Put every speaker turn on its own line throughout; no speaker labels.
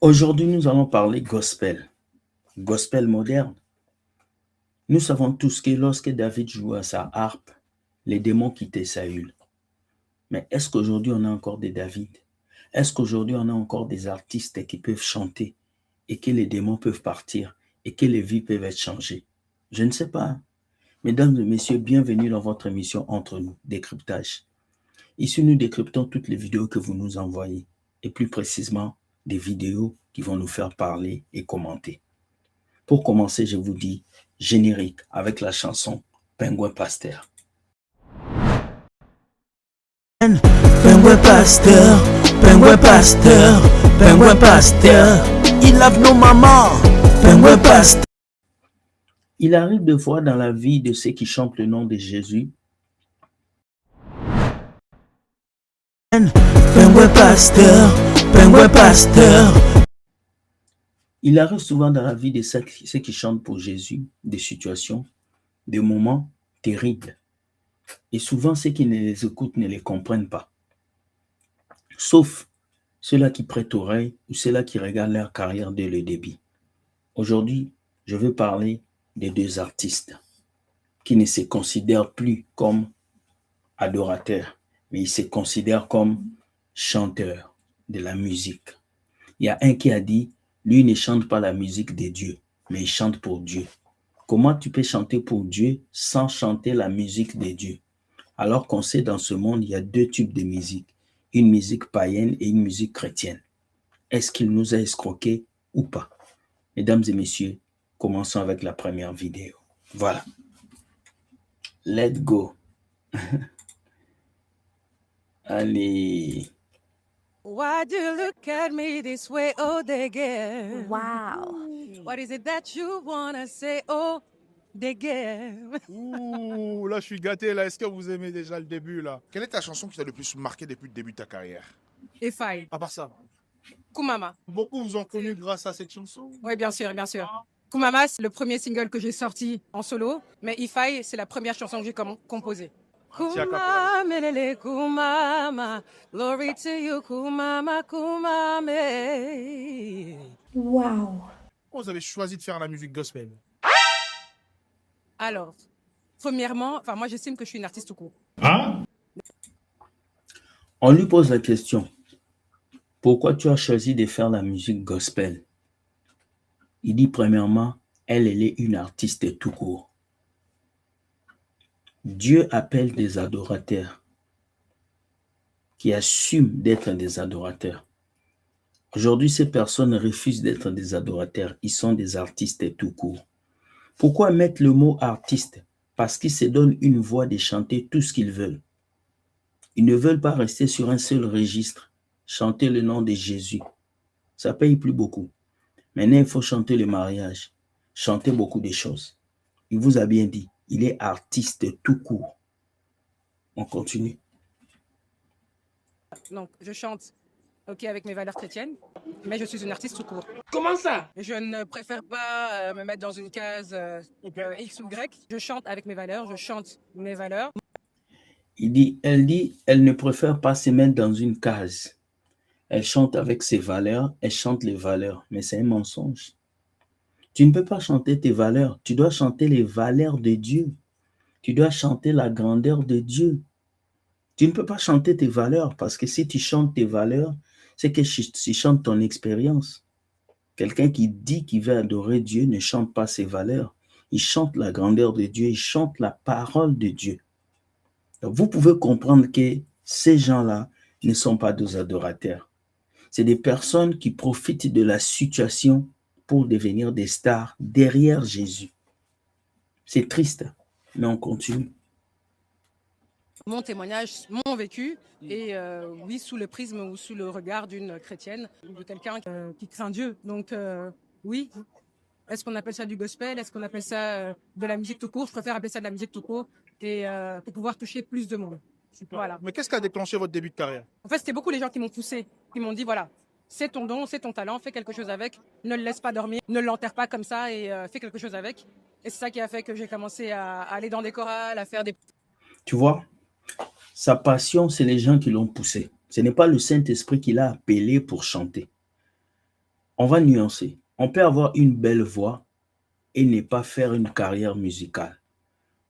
Aujourd'hui, nous allons parler gospel, gospel moderne. Nous savons tous que lorsque David jouait à sa harpe, les démons quittaient Saül. Mais est-ce qu'aujourd'hui on a encore des David? Est-ce qu'aujourd'hui on a encore des artistes qui peuvent chanter et que les démons peuvent partir et que les vies peuvent être changées? Je ne sais pas. Mesdames et messieurs, bienvenue dans votre émission Entre nous, décryptage. Ici, nous décryptons toutes les vidéos que vous nous envoyez et plus précisément des vidéos qui vont nous faire parler et commenter. Pour commencer, je vous dis générique avec la chanson Pingouin Pasteur.
Pingouin pasteur, pingouin pasteur, pingouin pasteur, il lave nos mamans, pingouin pasteur.
Il arrive de voir dans la vie de ceux qui chantent le nom de Jésus
Pingouin pasteur, pingouin pasteur.
Il arrive souvent dans la vie de ceux qui chantent pour Jésus des situations, des moments terribles. Et souvent, ceux qui ne les écoutent ne les comprennent pas. Sauf ceux-là qui prêtent oreille ou ceux-là qui regardent leur carrière dès le début. Aujourd'hui, je veux parler des deux artistes qui ne se considèrent plus comme adorateurs, mais ils se considèrent comme chanteurs de la musique. Il y a un qui a dit, lui ne chante pas la musique de Dieu, mais il chante pour Dieu. Comment tu peux chanter pour Dieu sans chanter la musique de Dieu? Alors qu'on sait dans ce monde, il y a deux types de musique, une musique païenne et une musique chrétienne. Est-ce qu'il nous a escroqués ou pas? Mesdames et messieurs, commençons avec la première vidéo. Voilà. Let's go. Allez.
Why do you look at me this way, oh, again?
Wow.
What is it that you wanna say, oh, again?
Ouh, là, je suis gâté, là. Est-ce que vous aimez déjà le début, là? Quelle est ta chanson qui t'a le plus marqué depuis le début de ta carrière?
If I,
À part ça,
Kumama.
beaucoup vous ont connu grâce à cette chanson.
Oui, bien sûr, bien sûr. Kumama, c'est le premier single que j'ai sorti en solo, mais If I, c'est la première chanson que j'ai composée.
Tiens,
Kumamelele, Kumama, glory to you, Kumama, Kumame.
Wow.
Pourquoi vous avez choisi de faire la musique gospel?
Alors, premièrement, moi j'estime que je suis une artiste tout court.
On lui pose la question, pourquoi tu as choisi de faire la musique gospel? Il dit premièrement, elle est une artiste tout court. Dieu appelle des adorateurs qui assument d'être des adorateurs. Aujourd'hui, ces personnes refusent d'être des adorateurs. Ils sont des artistes tout court. Pourquoi mettre le mot artiste? Parce qu'ils se donnent une voix de chanter tout ce qu'ils veulent. Ils ne veulent pas rester sur un seul registre, chanter le nom de Jésus. Ça paye plus beaucoup. Maintenant, il faut chanter le mariage, chanter beaucoup de choses. Il vous a bien dit, il est artiste tout court. On continue.
Donc, je chante avec mes valeurs chrétiennes, mais je suis une artiste tout court.
Comment ça?
Je ne préfère pas me mettre dans une case X ou Y. Je chante avec mes valeurs, je chante mes valeurs.
Elle dit, elle ne préfère pas se mettre dans une case. Elle chante avec ses valeurs, elle chante les valeurs, mais c'est un mensonge. Tu ne peux pas chanter tes valeurs, tu dois chanter les valeurs de Dieu. Tu dois chanter la grandeur de Dieu. Tu ne peux pas chanter tes valeurs parce que si tu chantes tes valeurs, c'est que tu chantes ton expérience. Quelqu'un qui dit qu'il veut adorer Dieu ne chante pas ses valeurs. Il chante la grandeur de Dieu, il chante la parole de Dieu. Donc vous pouvez comprendre que ces gens-là ne sont pas des adorateurs. C'est des personnes qui profitent de la situation pour devenir des stars derrière Jésus. C'est triste, mais on continue.
Mon témoignage, mon vécu, et oui, sous le prisme ou sous le regard d'une chrétienne, de quelqu'un qui craint Dieu. Donc oui, est-ce qu'on appelle ça du gospel? Est-ce qu'on appelle ça de la musique tout court? Je préfère appeler ça de la musique tout court et pour pouvoir toucher plus de monde. Voilà.
Mais qu'est-ce qui a déclenché votre début de carrière?
En fait, c'était beaucoup les gens qui m'ont poussé, qui m'ont dit voilà, c'est ton don, c'est ton talent, fais quelque chose avec, ne le laisse pas dormir, ne l'enterre pas comme ça et fais quelque chose avec. Et c'est ça qui a fait que j'ai commencé à aller dans des chorales, à faire des...
Tu vois, sa passion, c'est les gens qui l'ont poussé. Ce n'est pas le Saint-Esprit qui l'a appelé pour chanter. On va nuancer. On peut avoir une belle voix et ne pas faire une carrière musicale.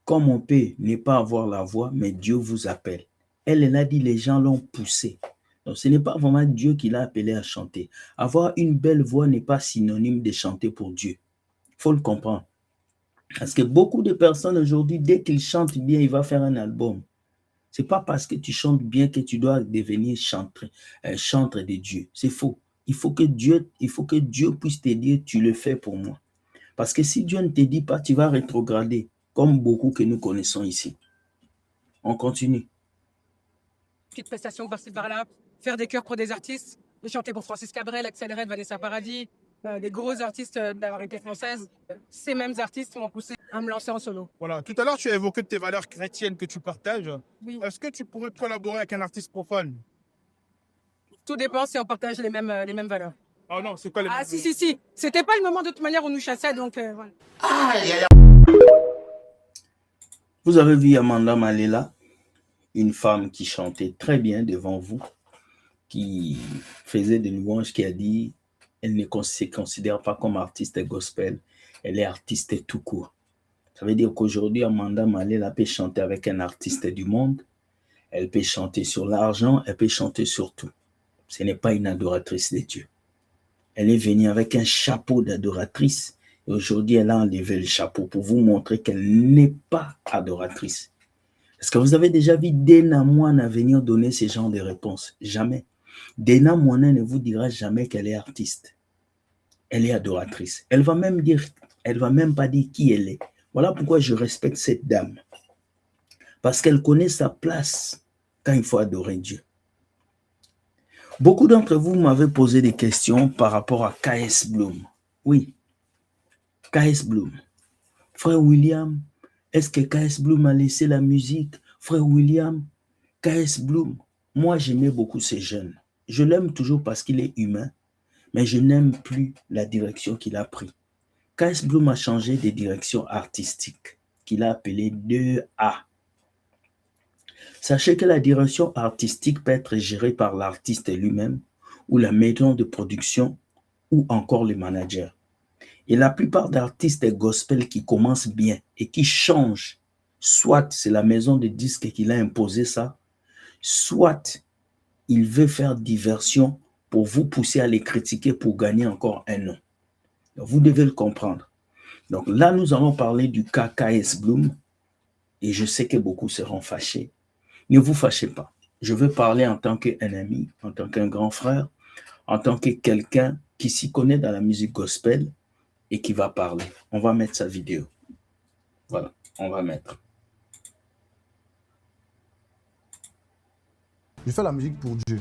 Comme on peut ne pas avoir la voix, mais Dieu vous appelle. Elle a dit, les gens l'ont poussé. Donc, ce n'est pas vraiment Dieu qui l'a appelé à chanter. Avoir une belle voix n'est pas synonyme de chanter pour Dieu. Il faut le comprendre. Parce que beaucoup de personnes aujourd'hui, dès qu'ils chantent bien, ils vont faire un album. Ce n'est pas parce que tu chantes bien que tu dois devenir chantre de Dieu. C'est faux. Il faut que Dieu puisse te dire, tu le fais pour moi. Parce que si Dieu ne te dit pas, tu vas rétrograder, comme beaucoup que nous connaissons ici. On continue.
Petite prestation par-ci par-là, faire des chœurs pour des artistes, chanter pour Francis Cabrel, Axel Red, Vanessa Paradis, des gros artistes de la variété française. Ces mêmes artistes m'ont poussé à me lancer en solo.
Voilà. Tout à l'heure, tu as évoqué tes valeurs chrétiennes que tu partages.
Oui.
Est-ce que tu pourrais collaborer avec un artiste profane?
Tout dépend si on partage les mêmes valeurs.
Ah non, c'est quoi les
Ah si. C'était pas le moment de toute manière où nous chassait, donc voilà.
Vous avez vu Amanda Malela, une femme qui chantait très bien devant vous, qui faisait des louanges, qui a dit, elle ne se considère pas comme artiste gospel, elle est artiste tout court. Ça veut dire qu'aujourd'hui, Amanda Malela peut chanter avec un artiste du monde, elle peut chanter sur l'argent, elle peut chanter sur tout. Ce n'est pas une adoratrice de Dieu. Elle est venue avec un chapeau d'adoratrice et aujourd'hui, elle a enlevé le chapeau pour vous montrer qu'elle n'est pas adoratrice. Est-ce que vous avez déjà vu Dena Moana venir donner ce genre de réponses? Jamais. Dena Moana ne vous dira jamais qu'elle est artiste. Elle est adoratrice. Elle va même pas dire qui elle est. Voilà pourquoi je respecte cette dame. Parce qu'elle connaît sa place quand il faut adorer Dieu. Beaucoup d'entre vous m'avez posé des questions par rapport à K.S. Bloom. Oui, K.S. Bloom. Frère William, est-ce que K.S. Bloom a laissé la musique? Frère William, K.S. Bloom, moi j'aimais beaucoup ces jeunes. Je l'aime toujours parce qu'il est humain, mais je n'aime plus la direction qu'il a pris. K.S. Bloom a changé de direction artistique, qu'il a appelée 2A. Sachez que la direction artistique peut être gérée par l'artiste lui-même, ou la maison de production, ou encore le manager. Et la plupart d'artistes gospel qui commencent bien et qui changent, soit c'est la maison de disques qui l'a imposé ça, soit il veut faire diversion pour vous pousser à les critiquer pour gagner encore un nom. Donc, vous devez le comprendre. Donc là, nous allons parler du cas K.S. Bloom et je sais que beaucoup seront fâchés. Ne vous fâchez pas. Je veux parler en tant qu'un ami, en tant qu'un grand frère, en tant que quelqu'un qui s'y connaît dans la musique gospel et qui va parler. On va mettre sa vidéo. Voilà, on va mettre.
Je fais la musique pour Dieu.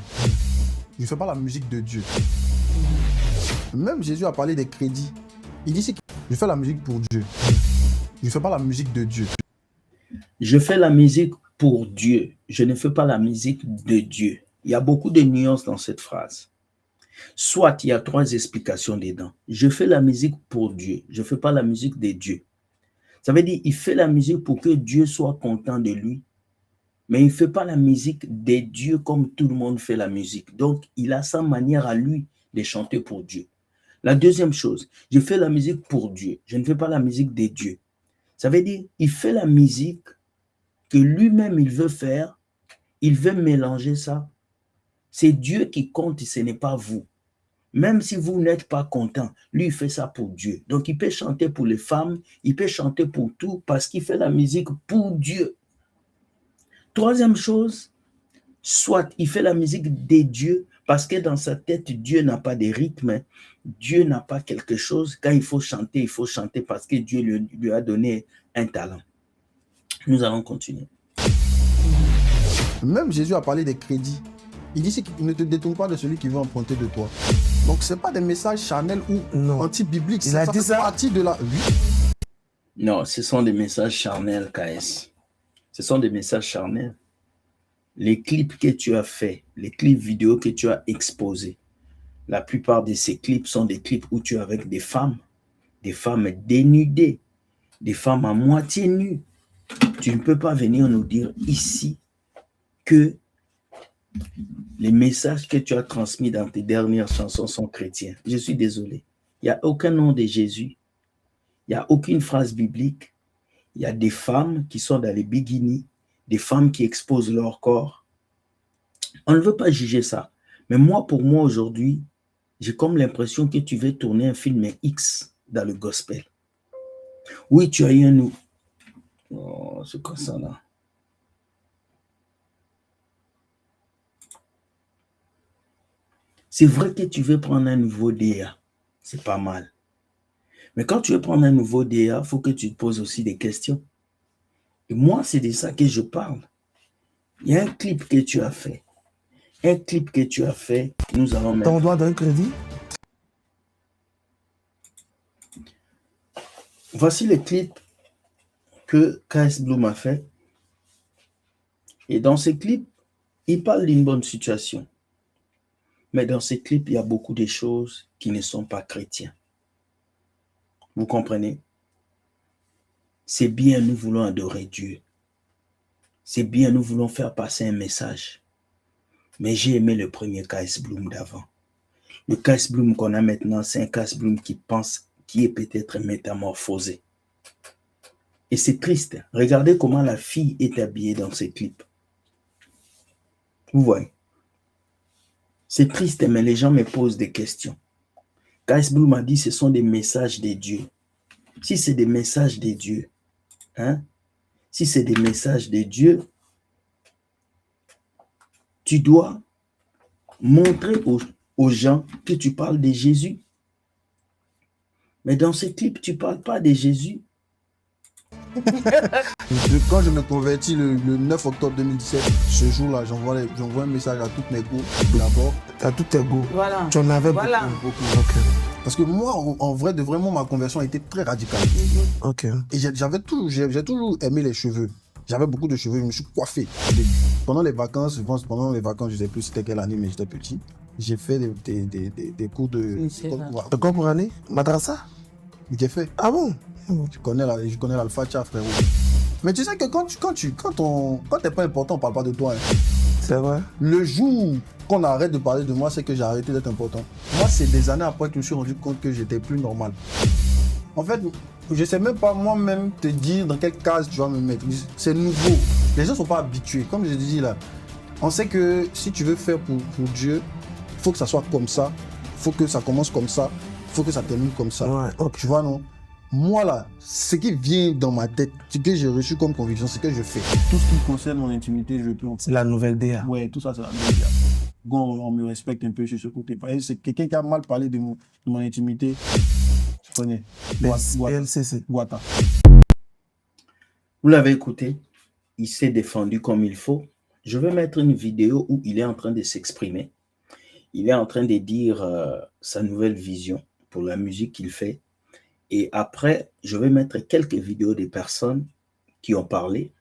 Je ne fais pas la musique de Dieu. Même Jésus a parlé des crédits. Il dit que je fais la musique pour Dieu. Je ne fais pas la musique de Dieu.
Je fais la musique pour Dieu. Je ne fais pas la musique de Dieu. Il y a beaucoup de nuances dans cette phrase. Soit il y a 3 explications dedans. Je fais la musique pour Dieu. Je ne fais pas la musique de Dieu. Ça veut dire qu'il fait la musique pour que Dieu soit content de lui. Mais il ne fait pas la musique de Dieu comme tout le monde fait la musique. Donc, il a sa manière à lui de chanter pour Dieu. La deuxième chose, je fais la musique pour Dieu. Je ne fais pas la musique de Dieu. Ça veut dire qu'il fait la musique que lui-même il veut faire. Il veut mélanger ça. C'est Dieu qui compte, ce n'est pas vous. Même si vous n'êtes pas content, lui il fait ça pour Dieu. Donc il peut chanter pour les femmes, il peut chanter pour tout parce qu'il fait la musique pour Dieu. Troisième chose, soit il fait la musique des dieux parce que dans sa tête, Dieu n'a pas de rythme. Dieu n'a pas quelque chose. Quand il faut chanter parce que Dieu lui a donné un talent. Nous allons continuer.
Même Jésus a parlé des crédits. Il dit qu'il ne te détourne pas de celui qui veut emprunter de toi. Donc ce n'est pas des messages charnels ou anti-bibliques.
Il a dit ça.
Partie de la... Oui.
Non, ce sont des messages charnels, KS. Ce sont des messages charnels. Les clips que tu as faits, les clips vidéo que tu as exposés, la plupart de ces clips sont des clips où tu es avec des femmes dénudées, des femmes à moitié nues. Tu ne peux pas venir nous dire ici que Les messages que tu as transmis dans tes dernières chansons sont chrétiens. Je suis désolé. Il n'y a aucun nom de Jésus. Il n'y a aucune phrase biblique. Il y a des femmes qui sont dans les bikinis, des femmes qui exposent leur corps. On ne veut pas juger ça. Mais moi, pour moi, aujourd'hui, j'ai comme l'impression que tu veux tourner un film X dans le gospel. Oui, tu as eu un... Oh, c'est quoi ça là? C'est vrai que tu veux prendre un nouveau DA. C'est pas mal. Mais quand tu veux prendre un nouveau DA, il faut que tu te poses aussi des questions. Et moi, c'est de ça que je parle. Il y a un clip que tu as fait. Un clip que tu as fait, nous allons mettre...
Ton doigt d'un crédit?
Voici le clip que KS Bloom a fait. Et dans ce clip, il parle d'une bonne situation. Mais dans ce clip, il y a beaucoup de choses qui ne sont pas chrétiennes. Vous comprenez? C'est bien, nous voulons adorer Dieu. C'est bien, nous voulons faire passer un message. Mais j'ai aimé le premier KS Bloom d'avant. Le KS Bloom qu'on a maintenant, c'est un KS Bloom qui pense, qui est peut-être métamorphosé. Et c'est triste. Regardez comment la fille est habillée dans ce clip. Vous voyez? C'est triste, mais les gens me posent des questions. KS Bloom a dit ce sont des messages de Dieu. Si c'est des messages de Dieu, hein? Si c'est des messages de Dieu, tu dois montrer aux gens que tu parles de Jésus. Mais dans ce clip, tu ne parles pas de Jésus.
Quand je me convertis le 9 octobre 2017, ce jour-là, j'envoie un message à toutes mes go d'abord.
À tous tes goûts.
Voilà.
Tu en avais
Voilà.
beaucoup. Ok.
Parce que moi, en vrai, de vraiment, ma conversion a été très radicale.
Ok.
Et j'ai toujours aimé les cheveux. J'avais beaucoup de cheveux, je me suis coiffé. Pendant les vacances, je pense, je ne sais plus c'était quelle année, mais j'étais petit. J'ai fait des cours de...
De quoi pour année? Madrasa?
J'ai fait.
Ah bon?
Je connais l'Alpha-Tcha, frérot. Mais tu sais que quand t'es pas important, on parle pas de toi. Hein.
C'est vrai.
Le jour qu'on arrête de parler de moi, c'est que j'ai arrêté d'être important. Moi, c'est des années après que je me suis rendu compte que j'étais plus normal. En fait, je sais même pas moi-même te dire dans quelle case tu vas me mettre. C'est nouveau. Les gens sont pas habitués. Comme je te dis là, on sait que si tu veux faire pour Dieu, il faut que ça soit comme ça. Il faut que ça commence comme ça. Il faut que ça termine comme ça.
Ouais, ok.
Tu vois, non? Moi là, ce qui vient dans ma tête, ce que j'ai reçu comme conviction, c'est que je fais. Tout ce qui concerne mon intimité, je peux en
C'est la nouvelle DA.
Ouais, tout ça, c'est la média. Bon, on me respecte un peu sur ce côté. C'est quelqu'un qui a mal parlé de mon intimité. Tu connais.
PLCC.
Guata.
Vous l'avez écouté. Il s'est défendu comme il faut. Je vais mettre une vidéo où il est en train de s'exprimer. Il est en train de dire sa nouvelle vision pour la musique qu'il fait. Et après, je vais mettre quelques vidéos des personnes qui ont parlé.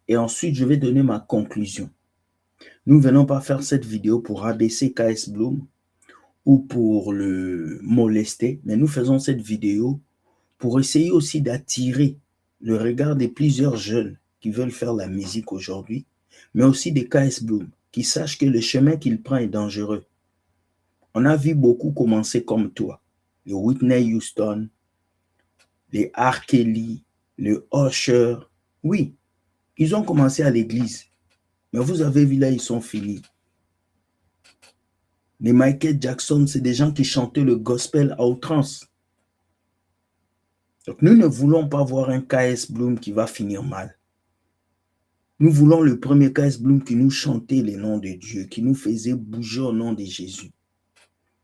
Et ensuite, je vais donner ma conclusion. Nous ne venons pas faire cette vidéo pour rabaisser KS Bloom ou pour le molester, mais nous faisons cette vidéo pour essayer aussi d'attirer le regard de plusieurs jeunes qui veulent faire la musique aujourd'hui, mais aussi des KS Bloom qui sachent que le chemin qu'il prend est dangereux. On a vu beaucoup commencer comme toi, le Whitney Houston, les R. Kelly, le Usher. Oui, ils ont commencé à l'église. Mais vous avez vu là, ils sont finis. Les Michael Jackson, c'est des gens qui chantaient le gospel à outrance. Donc nous ne voulons pas voir un KS Bloom qui va finir mal. Nous voulons le premier KS Bloom qui nous chantait les noms de Dieu, qui nous faisait bouger au nom de Jésus.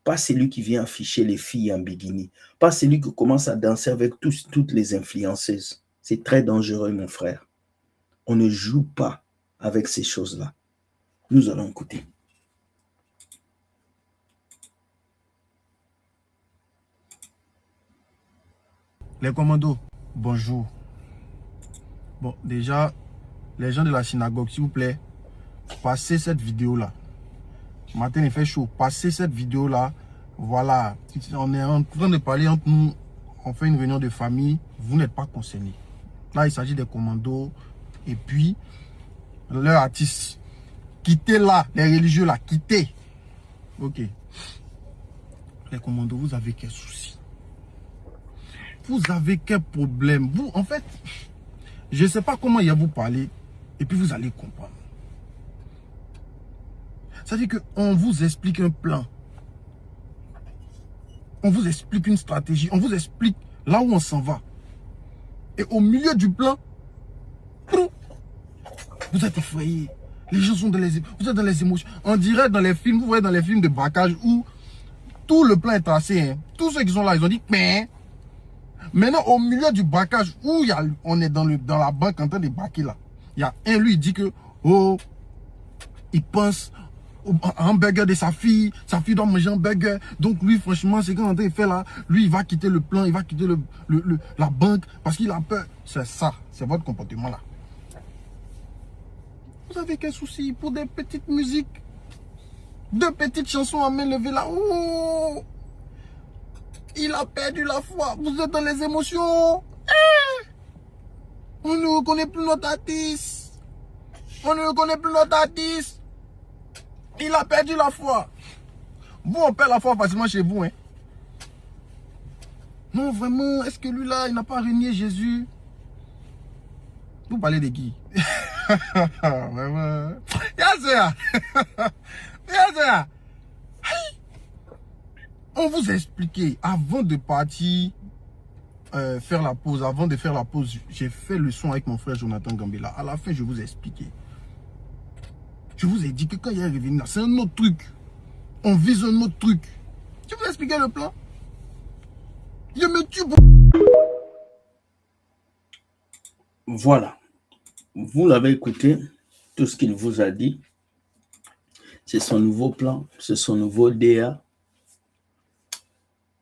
Pas celui qui vient afficher les filles en bikini. Pas celui qui commence à danser avec toutes les influenceuses. C'est très dangereux, mon frère. On ne joue pas avec ces choses-là. Nous allons écouter.
Les commandos, bonjour. Bon, déjà, les gens de la synagogue, s'il vous plaît, passez cette vidéo-là. Ce matin, il fait chaud. Passez cette vidéo-là. Voilà. On est en train de parler entre nous. On fait une réunion de famille. Vous n'êtes pas concernés. Là, il s'agit des commandos. Et puis, leur artiste. quittez là, les religieux là, quittez. Ok. Les commandos, vous avez quel souci? Vous avez quel problème? Vous, en fait, je ne sais pas comment il y a vous parler, et puis vous allez comprendre. C'est-à-dire qu'on vous explique un plan. On vous explique une stratégie. On vous explique là où on s'en va. Et au milieu du plan, vous êtes effrayé. Les gens sont vous êtes dans les émotions. On dirait dans les films, vous voyez dans les films de braquage où tout le plan est tracé. Hein. Tous ceux qui sont là, ils ont dit, mais maintenant au milieu du braquage où on est dans la banque en train de braquer là. Il y a un, lui, il dit que, oh, il pense au hamburger de sa fille doit manger un burger. Donc lui, franchement, c'est quand il fait là, lui, il va quitter le plan, il va quitter la banque parce qu'il a peur. C'est ça, c'est votre comportement là. Vous avez quel souci pour des petites musiques? 2 petites chansons à main levée là. Oh, il a perdu la foi. Vous êtes dans les émotions. On ne reconnaît plus notre artiste. On ne reconnaît plus notre artiste. Il a perdu la foi. Vous, on perd la foi facilement chez vous. Hein? Non, vraiment, est-ce que lui là, il n'a pas renié Jésus? Vous parlez de qui? Vraiment. On vous a expliqué avant de partir faire la pause. Avant de faire la pause, j'ai fait le son avec mon frère Jonathan Gambela. À la fin, je vous ai expliqué. Je vous ai dit que quand il est revenu là, c'est un autre truc. On vise un autre truc. Je vous ai expliqué le plan. Je me tue.
Voilà. Vous l'avez écouté, tout ce qu'il vous a dit. C'est son nouveau plan, c'est son nouveau DA.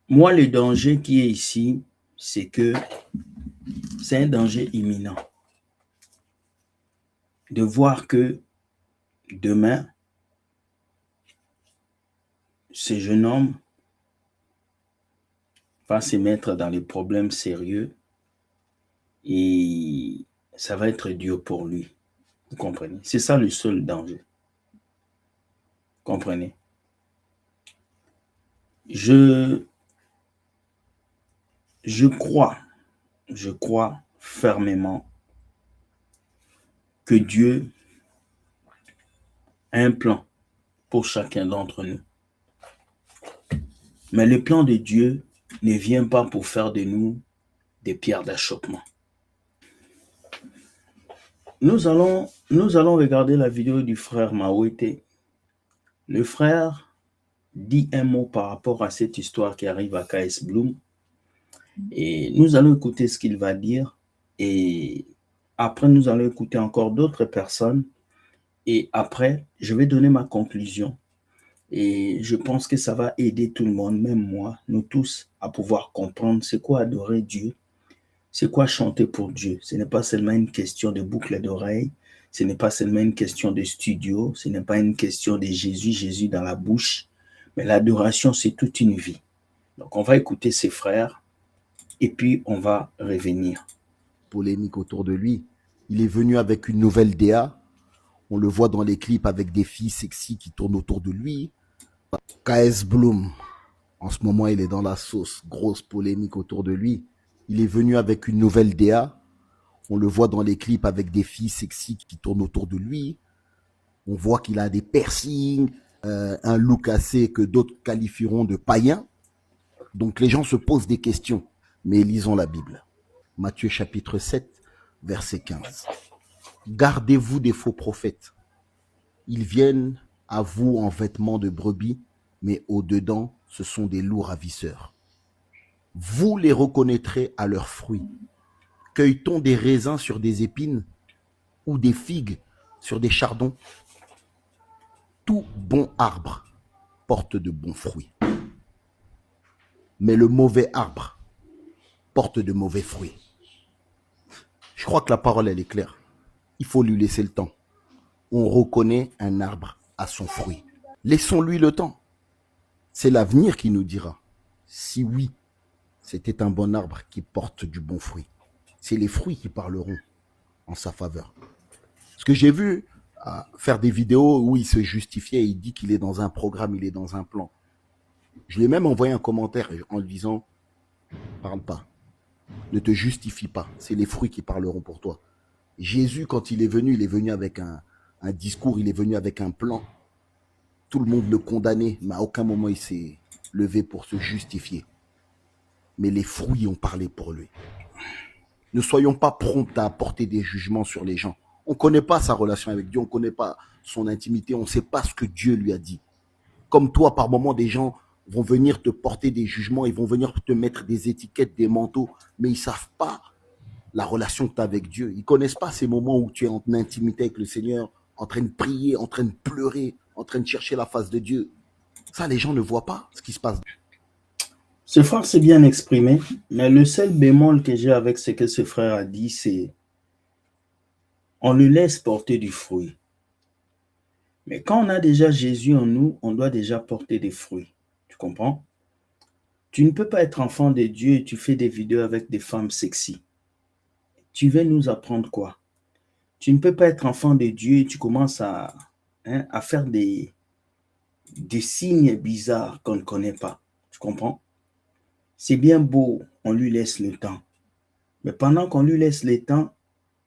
Moi, le danger qui est ici, c'est que c'est un danger imminent. De voir que demain, ce jeune homme va se mettre dans les problèmes sérieux et ça va être dur pour lui. Vous comprenez? C'est ça le seul danger. Comprenez? Je crois fermement que Dieu a un plan pour chacun d'entre nous. Mais le plan de Dieu ne vient pas pour faire de nous des pierres d'achoppement. Nous allons regarder la vidéo du frère Mawete. Le frère dit un mot par rapport à cette histoire qui arrive à KS Bloom. Et nous allons écouter ce qu'il va dire. Et après, nous allons écouter encore d'autres personnes. Et après, je vais donner ma conclusion. Et je pense que ça va aider tout le monde, même moi, nous tous, à pouvoir comprendre c'est quoi adorer Dieu. C'est quoi chanter pour Dieu? Ce n'est pas seulement une question de boucle d'oreille. Ce n'est pas seulement une question de studio. Ce n'est pas une question de Jésus dans la bouche. Mais l'adoration, c'est toute une vie. Donc, on va écouter ses frères et puis on va revenir.
Polémique autour de lui. Il est venu avec une nouvelle DA. On le voit dans les clips avec des filles sexy qui tournent autour de lui. KS Bloom, en ce moment, il est dans la sauce. Grosse polémique autour de lui. Il est venu avec une nouvelle DA. On le voit dans les clips avec des filles sexy qui tournent autour de lui. On voit qu'il a des piercings, un look assez que d'autres qualifieront de païen. Donc les gens se posent des questions. Mais lisons la Bible. Matthieu chapitre 7, verset 15. Gardez-vous des faux prophètes. Ils viennent à vous en vêtements de brebis, mais au-dedans, ce sont des loups ravisseurs. Vous les reconnaîtrez à leurs fruits. Cueille-t-on des raisins sur des épines ou des figues sur des chardons? Tout bon arbre porte de bons fruits. Mais le mauvais arbre porte de mauvais fruits. Je crois que la parole, elle est claire. Il faut lui laisser le temps. On reconnaît un arbre à son fruit. Laissons-lui le temps. C'est l'avenir qui nous dira si oui, c'était un bon arbre qui porte du bon fruit. C'est les fruits qui parleront en sa faveur. Parce que j'ai vu à faire des vidéos où il se justifiait, il dit qu'il est dans un programme, il est dans un plan. Je lui ai même envoyé un commentaire en lui disant, parle pas, ne te justifie pas, c'est les fruits qui parleront pour toi. Jésus, quand il est venu avec un discours, il est venu avec un plan. Tout le monde le condamnait, mais à aucun moment il s'est levé pour se justifier. Mais les fruits ont parlé pour lui. Ne soyons pas prompts à apporter des jugements sur les gens. On ne connaît pas sa relation avec Dieu, on ne connaît pas son intimité, on ne sait pas ce que Dieu lui a dit. Comme toi, par moments, des gens vont venir te porter des jugements, ils vont venir te mettre des étiquettes, des manteaux, mais ils ne savent pas la relation que tu as avec Dieu. Ils ne connaissent pas ces moments où tu es en intimité avec le Seigneur, en train de prier, en train de pleurer, en train de chercher la face de Dieu. Ça, les gens ne voient pas ce qui se passe.
Ce frère s'est bien exprimé, mais le seul bémol que j'ai avec ce que ce frère a dit, c'est on le laisse porter du fruit. Mais quand on a déjà Jésus en nous, on doit déjà porter des fruits. Tu comprends? Tu ne peux pas être enfant de Dieu et tu fais des vidéos avec des femmes sexy. Tu veux nous apprendre quoi? Tu ne peux pas être enfant de Dieu et tu commences à faire des signes bizarres qu'on ne connaît pas. Tu comprends? C'est bien beau, on lui laisse le temps. Mais pendant qu'on lui laisse le temps,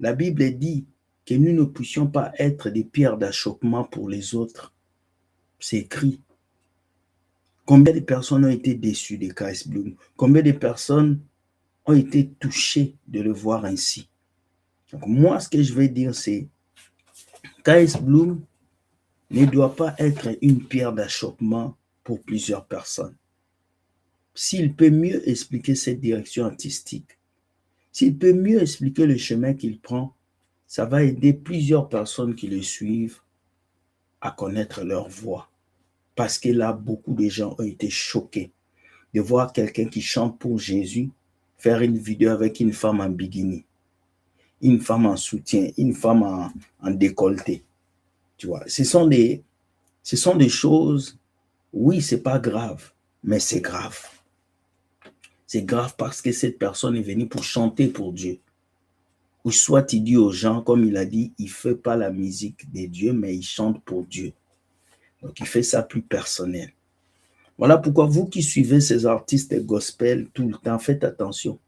la Bible dit que nous ne puissions pas être des pierres d'achoppement pour les autres. C'est écrit. Combien de personnes ont été déçues de KS Bloom? Combien de personnes ont été touchées de le voir ainsi? Donc moi, ce que je vais dire, c'est KS Bloom ne doit pas être une pierre d'achoppement pour plusieurs personnes. S'il peut mieux expliquer cette direction artistique, s'il peut mieux expliquer le chemin qu'il prend, ça va aider plusieurs personnes qui le suivent à connaître leur voix. Parce que là, beaucoup de gens ont été choqués de voir quelqu'un qui chante pour Jésus faire une vidéo avec une femme en bikini, une femme en soutien, une femme en décolleté. Tu vois, ce sont des choses, oui, c'est pas grave, mais c'est grave. C'est grave parce que cette personne est venue pour chanter pour Dieu. Ou soit il dit aux gens, comme il a dit, il ne fait pas la musique de Dieu, mais il chante pour Dieu. Donc, il fait ça plus personnel. Voilà pourquoi vous qui suivez ces artistes gospel tout le temps, faites attention.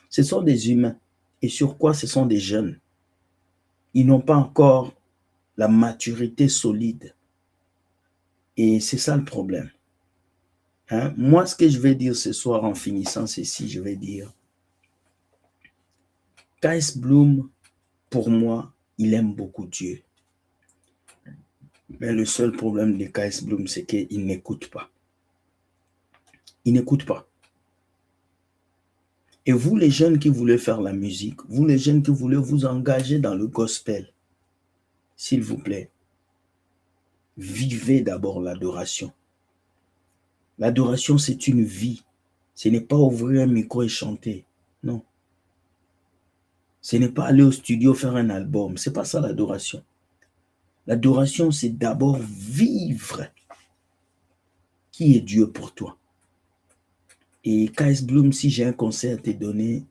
Ce sont des humains. Et sur quoi ce sont des jeunes? Ils n'ont pas encore la maturité solide. Et c'est ça le problème. Moi, ce que je vais dire ce soir en finissant ceci, je vais dire KS Bloom, pour moi, il aime beaucoup Dieu. Mais le seul problème de KS Bloom, c'est qu'il n'écoute pas. Il n'écoute pas. Et vous, les jeunes qui voulez faire la musique, vous, les jeunes qui voulez vous engager dans le gospel, s'il vous plaît, vivez d'abord l'adoration. L'adoration, c'est une vie. Ce n'est pas ouvrir un micro et chanter. Non. Ce n'est pas aller au studio faire un album. Ce n'est pas ça l'adoration. L'adoration, c'est d'abord vivre qui est Dieu pour toi. Et KS Bloom, si j'ai un conseil à te donner,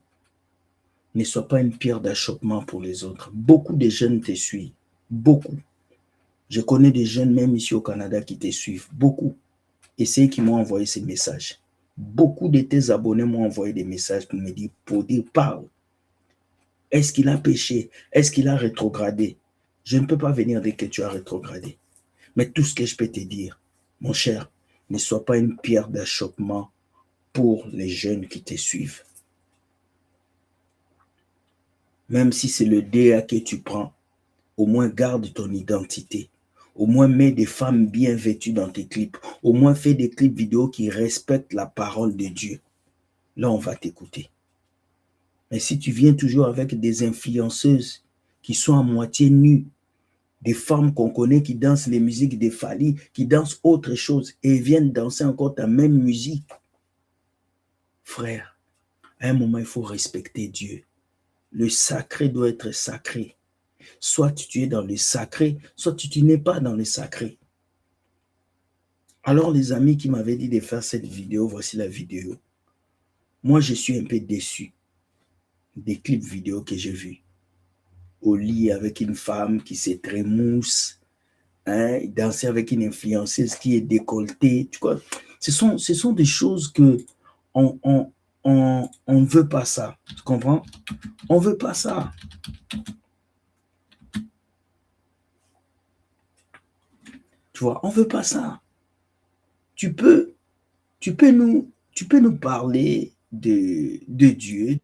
ne sois pas une pierre d'achoppement pour les autres. Beaucoup de jeunes te suivent. Beaucoup. Je connais des jeunes, même ici au Canada, qui te suivent. Beaucoup. Et c'est eux qui m'ont envoyé ces messages. Beaucoup de tes abonnés m'ont envoyé des messages pour dire, parle. Est-ce qu'il a péché? Est-ce qu'il a rétrogradé? Je ne peux pas venir dire que tu as rétrogradé. Mais tout ce que je peux te dire, mon cher, ne sois pas une pierre d'achoppement pour les jeunes qui te suivent. Même si c'est le DA que tu prends, au moins garde ton identité. Au moins mets des femmes bien vêtues dans tes clips. Au moins fais des clips vidéo qui respectent la parole de Dieu. Là, on va t'écouter. Mais si tu viens toujours avec des influenceuses qui sont à moitié nues, des femmes qu'on connaît qui dansent les musiques des Fally, qui dansent autre chose et viennent danser encore ta même musique, frère, à un moment, il faut respecter Dieu. Le sacré doit être sacré. Soit tu es dans le sacré, soit tu n'es pas dans le sacré. Alors les amis qui m'avaient dit de faire cette vidéo, voici la vidéo. Moi, je suis un peu déçu des clips vidéo que j'ai vus. au lit avec une femme qui se trémousse, hein, danser avec une influenceuse qui est décolletée, tu vois. Ce sont des choses que on ne veut pas ça, tu comprends? On ne veut pas ça. Tu vois, on ne veut pas ça. Tu peux nous parler de Dieu,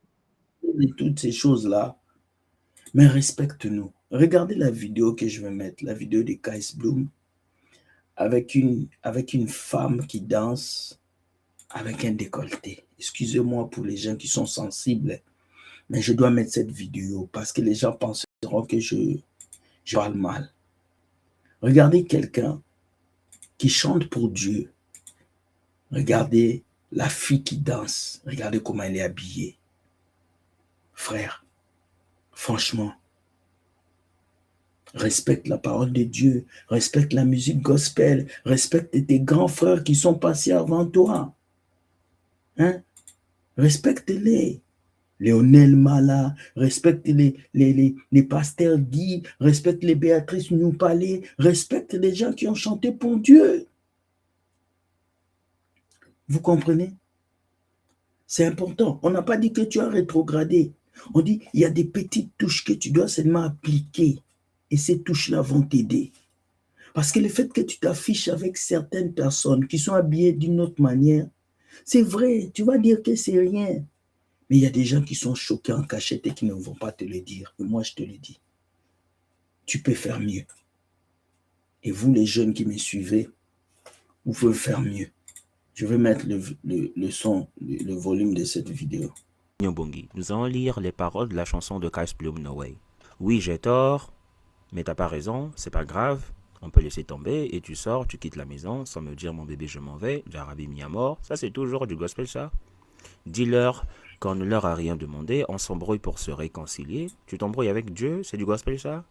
de toutes ces choses-là, mais respecte-nous. Regardez la vidéo que je vais mettre, la vidéo de Kais Bloom, avec une femme qui danse avec un décolleté. Excusez-moi pour les gens qui sont sensibles, mais je dois mettre cette vidéo parce que les gens penseront que je parle mal. Regardez quelqu'un qui chante pour Dieu. Regardez la fille qui danse. Regardez comment elle est habillée. Frère, franchement, respecte la parole de Dieu, respecte la musique gospel, respecte tes grands frères qui sont passés avant toi. Hein? Respecte-les. Léonel Mala, respecte les pasteurs Guy, respecte les Béatrice Noupalé, respecte les gens qui ont chanté pour Dieu. Vous comprenez? C'est important. On n'a pas dit que tu as rétrogradé. On dit il y a des petites touches que tu dois seulement appliquer. Et ces touches-là vont t'aider. Parce que le fait que tu t'affiches avec certaines personnes qui sont habillées d'une autre manière, c'est vrai, tu vas dire que c'est rien. Mais il y a des gens qui sont choqués en cachette et qui ne vont pas te le dire. Et moi, je te le dis. Tu peux faire mieux. Et vous, les jeunes qui me suivez, vous pouvez faire mieux. Je vais mettre le son, le volume de cette vidéo.
Nyobongi, nous allons lire les paroles de la chanson de Kais Bloom, No Way. Oui, j'ai tort, mais t'as pas raison, c'est pas grave. On peut laisser tomber et tu sors, tu quittes la maison sans me dire mon bébé je m'en vais, Jarabi mis à mort. Ça c'est toujours du gospel ça. Dis-leur qu'on ne leur a rien demandé, on s'embrouille pour se réconcilier. Tu t'embrouilles avec Dieu, c'est du gospel ça.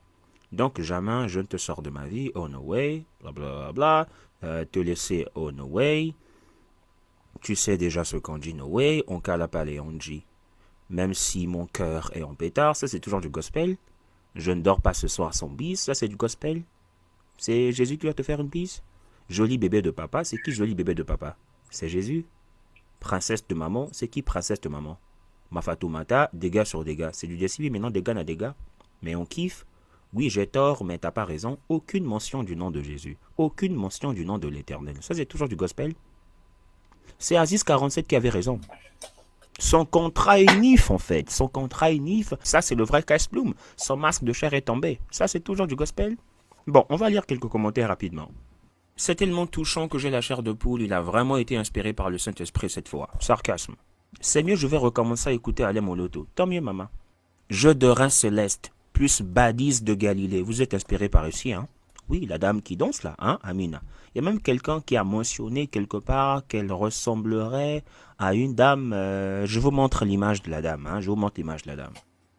Donc jamais je ne te sors de ma vie, oh no way, blablabla, te laisser, oh no way. Tu sais déjà ce qu'on dit, no way, on cala pas les on dit. Même si mon cœur est en pétard, ça c'est toujours du gospel. Je ne dors pas ce soir sans bise, ça c'est du gospel. C'est Jésus qui va te faire une bise. Joli bébé de papa, c'est qui joli bébé de papa? C'est Jésus. Princesse de maman, c'est qui princesse de maman? Mafatoumata, dégâts sur dégâts. C'est du décivi, maintenant dégâts na dégâts. Mais on kiffe. Oui, j'ai tort, mais t'as pas raison. Aucune mention du nom de Jésus. Aucune mention du nom de l'Éternel. Ça c'est toujours du gospel. C'est Aziz 47 qui avait raison. Son contrat est nif en fait. Son contrat est nif. Ça c'est le vrai Kais Bloom. Son masque de chair est tombé. Ça c'est toujours du gospel. Bon, on va lire quelques commentaires rapidement. C'est tellement touchant que j'ai la chair de poule. Il a vraiment été inspiré par le Saint-Esprit cette fois. Sarcasme. C'est mieux, je vais recommencer à écouter Alain Moloto. Tant mieux, maman. Jeu de rein céleste, plus Badis de Galilée. Vous êtes inspiré par ici, hein? Oui, la dame qui danse là, hein, Amina. Il y a même quelqu'un qui a mentionné quelque part qu'elle ressemblerait à une dame. Je vous montre l'image de la dame, hein, je vous montre l'image de la dame.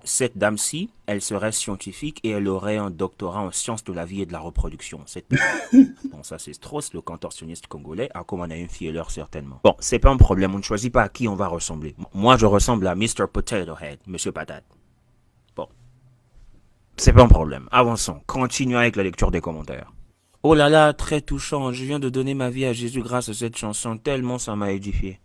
Cette dame-ci, elle serait scientifique et elle aurait un doctorat en sciences de la vie et de la reproduction. Bon, ça c'est Strauss, le contorsionniste congolais, à comme on a une fille et l'heure certainement. Bon, c'est pas un problème, on ne choisit pas à qui on va ressembler. Moi, je ressemble à Mr. Potato Head, Monsieur Patate. Bon, c'est pas un problème. Avançons, continuons avec la lecture des commentaires. Oh là là, très touchant, je viens de donner ma vie à Jésus grâce à cette chanson, tellement ça m'a édifié.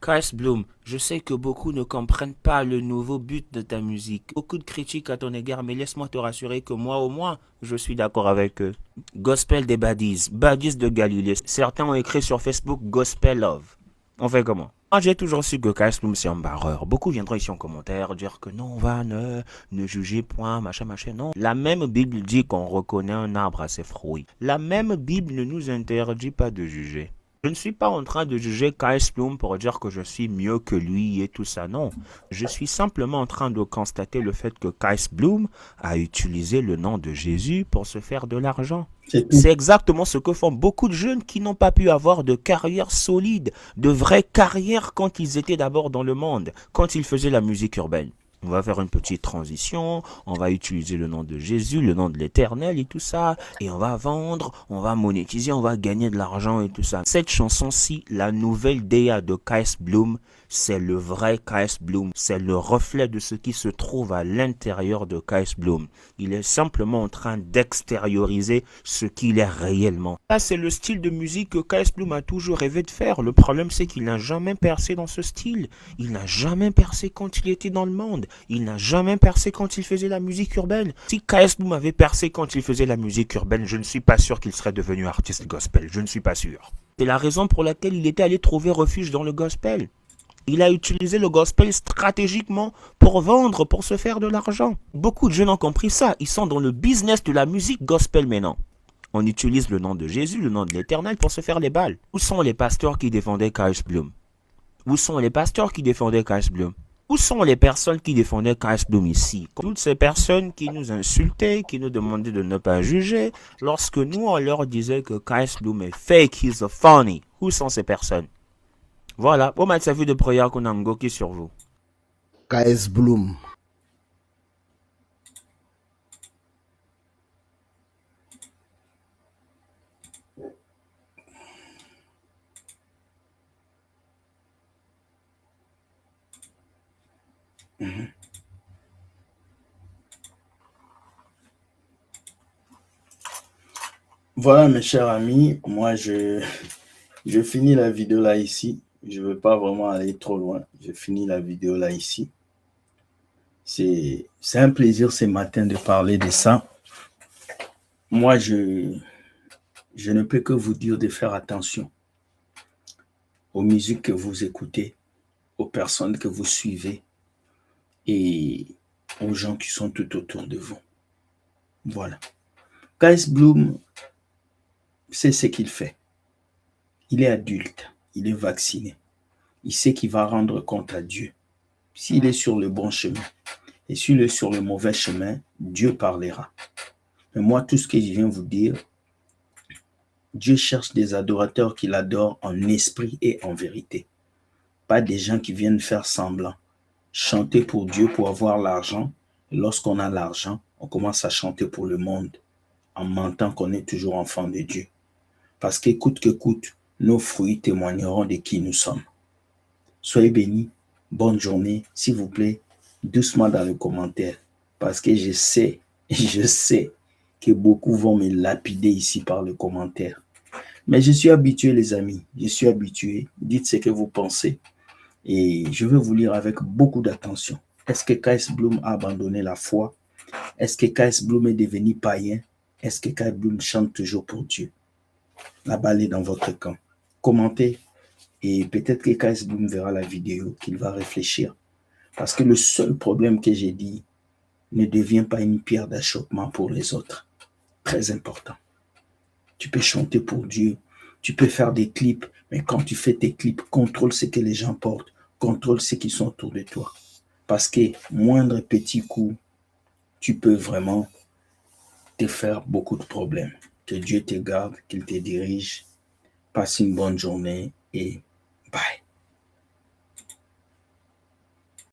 Kais Bloom, je sais que beaucoup ne comprennent pas le nouveau but de ta musique. Beaucoup de critiques à ton égard, mais laisse-moi te rassurer que moi au moins, je suis d'accord avec eux. Gospel des Badis, Badis de Galilée. Certains ont écrit sur Facebook Gospel Love. On fait comment? Moi, j'ai toujours su que Kais Bloom c'est un barreur. Beaucoup viendront ici en commentaire dire que non, va, ne jugez point, machin, non. La même Bible dit qu'on reconnaît un arbre à ses fruits. La même Bible ne nous interdit pas de juger. Je ne suis pas en train de juger Kais Bloom pour dire que je suis mieux que lui et tout ça, non. Je suis simplement en train de constater le fait que Kais Bloom a utilisé le nom de Jésus pour se faire de l'argent. C'est exactement ce que font beaucoup de jeunes qui n'ont pas pu avoir de carrière solide, de vraie carrière quand ils étaient d'abord dans le monde, quand ils faisaient la musique urbaine. On va faire une petite transition, on va utiliser le nom de Jésus, le nom de l'Éternel et tout ça, et on va vendre, on va monétiser, on va gagner de l'argent et tout ça. Cette chanson-ci, la nouvelle DA de KS Bloom, c'est le vrai KS Bloom, c'est le reflet de ce qui se trouve à l'intérieur de KS Bloom. Il est simplement en train d'extérioriser ce qu'il est réellement. Ça, c'est le style de musique que KS Bloom a toujours rêvé de faire. Le problème, c'est qu'il n'a jamais percé dans ce style. Il n'a jamais percé quand il était dans le monde. Il n'a jamais percé quand il faisait la musique urbaine. Si KS Bloom avait percé quand il faisait la musique urbaine, je ne suis pas sûr qu'il serait devenu artiste gospel. Je ne suis pas sûr. C'est la raison pour laquelle il était allé trouver refuge dans le gospel. Il a utilisé le gospel stratégiquement pour vendre, pour se faire de l'argent. Beaucoup de jeunes ont compris ça. Ils sont dans le business de la musique gospel maintenant. On utilise le nom de Jésus, le nom de l'Éternel pour se faire les balles. Où sont les pasteurs qui défendaient KS Bloom? Où sont les pasteurs qui défendaient KS Bloom? Où sont les personnes qui défendaient KS Bloom ici? Toutes ces personnes qui nous insultaient, qui nous demandaient de ne pas juger, lorsque nous, on leur disait que KS Bloom est fake, he's a phony. Où sont ces personnes? Voilà, au match de prière qu'on a ngoki sur vous.
KS Bloom.
Voilà, mes chers amis, moi, je finis la vidéo là ici. Je ne veux pas vraiment aller trop loin. Je finis la vidéo là ici. C'est un plaisir ce matin de parler de ça. Moi, je ne peux que vous dire de faire attention aux musiques que vous écoutez, aux personnes que vous suivez et aux gens qui sont tout autour de vous. Voilà. KS Bloom, c'est ce qu'il fait. Il est adulte, il est vacciné. Il sait qu'il va rendre compte à Dieu. S'il est sur le bon chemin et s'il est sur le mauvais chemin, Dieu parlera. Mais moi, tout ce que je viens vous dire, Dieu cherche des adorateurs qui l'adorent en esprit et en vérité. Pas des gens qui viennent faire semblant. Chanter pour Dieu pour avoir l'argent. Et lorsqu'on a l'argent, on commence à chanter pour le monde en mentant qu'on est toujours enfant de Dieu. Parce qu'écoute que coûte, nos fruits témoigneront de qui nous sommes. Soyez bénis. Bonne journée. S'il vous plaît, doucement dans les commentaires. Parce que je sais que beaucoup vont me lapider ici par les commentaires. Mais je suis habitué, les amis. Je suis habitué. Dites ce que vous pensez. Et je vais vous lire avec beaucoup d'attention. Est-ce que KS Bloom a abandonné la foi? Est-ce que KS Bloom est devenu païen? Est-ce que KS Bloom chante toujours pour Dieu? La balle est dans votre camp. Commentez. Et peut-être que KS Bloom verra la vidéo, qu'il va réfléchir. Parce que le seul problème que j'ai dit ne devient pas une pierre d'achoppement pour les autres. Très important. Tu peux chanter pour Dieu, tu peux faire des clips, mais quand tu fais tes clips, contrôle ce que les gens portent, contrôle ceux qui sont autour de toi. Parce que moindre petit coup, tu peux vraiment te faire beaucoup de problèmes. Que Dieu te garde, qu'il te dirige. Passe une bonne journée et bye.